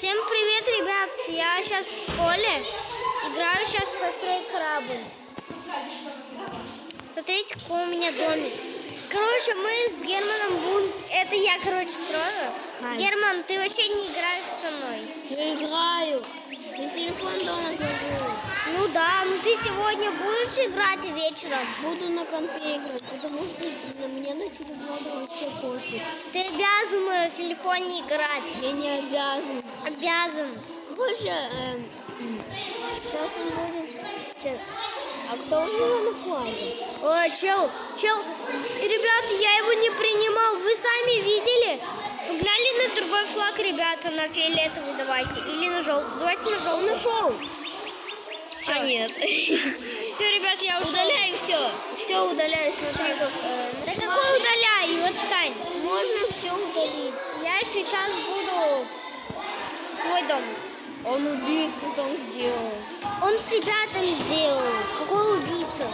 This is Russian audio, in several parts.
Всем привет, ребят! Я сейчас в школе. Играю сейчас в «Построй корабль». Смотрите, какой у меня домик. Короче, мы с Германом будем... Это я, строю. Герман, ты вообще не играешь со мной? Я играю. Я телефон дома забыл. Ну да, но ты сегодня будешь играть вечером? Буду на компе играть, потому что на меня на телефоне вообще пофиг. Ты обязан на телефоне играть. Я не обязан. Обязан. Короче, сейчас он будет... Сейчас. А кто у него на флаге? Ой, чел. Ребята, я его не принимал. Вы сами видели? Погнали на другой флаг, ребята, на фиолетовый давайте. Или на желтый. Давайте на желтый. Нашел. А нет. Все, ребят, я ушел. Удаляй все. Все удаляй, смотри, как... Да какой удаляй? Вот встань. Можно все удалить. Я сейчас буду в свой дом. Он убийцу там сделал. Он себя там сделал. Какой убийца?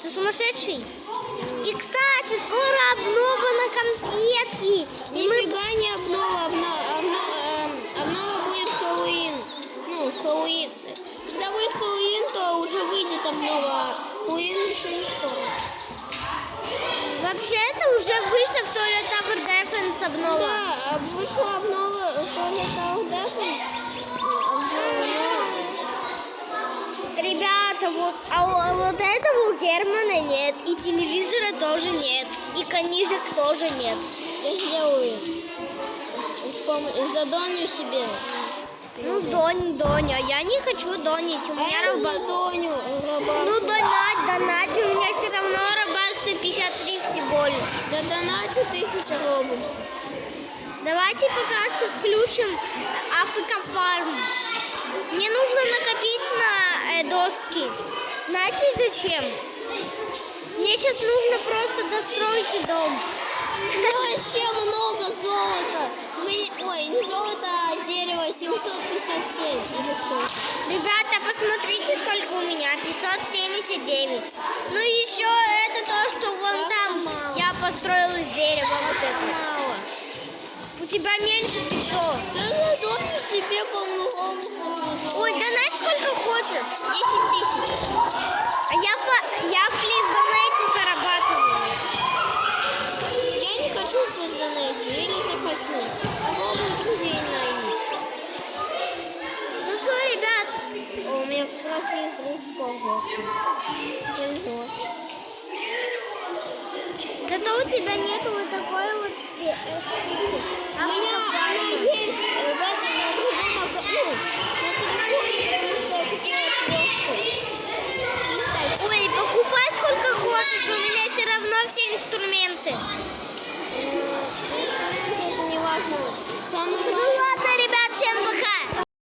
Ты сумасшедший? И, кстати, скоро обнова на конфетки. Нифига не обнова. Обнова будет Хэллоуин. Ну, Хэллоуин. Когда будет Хэллоуин, то уже выйдет обнова. Хэллоуин еще не скоро. Вообще-то уже вышло в Toilet Tower Defense обнова. Да, вышла обнова Toilet Tower Defense. Ребята, вот этого у Германа нет. И телевизора тоже нет. И книжек тоже нет. Я сделаю. Задоню себе. Ну, Доня. Я не хочу донить. У меня задоню. Ну, донать. У меня все равно робаксы 53 всего лишь. За донате 1000 робоксов. Давайте пока что включим Африка Фарм. Мне нужно накопить на доски. Знаете зачем? Мне сейчас нужно просто достроить дом. Вообще много золота. Ой, не золото, а дерево 757. Или сколько? Ребята, посмотрите, сколько у меня. 579. Ну еще это то, что вон там мало. я построила из дерева. Вот это. Мало. У тебя меньше, ты что? Да задоню себе по-моему. Ой, донать сколько хочешь. 10 000. А я в Please Donate зарабатываю. Я не хочу в интернете, или не хочу. Попробую друзей найти. Ну что, ребят? О, у меня фраг использовался. Зато у тебя нету вот такой вот штуки. А у меня есть в этом на другом на телефоне. Ой, покупай сколько хочешь, у меня все равно все инструменты. Это не важно. Ну ладно, ребят, всем пока.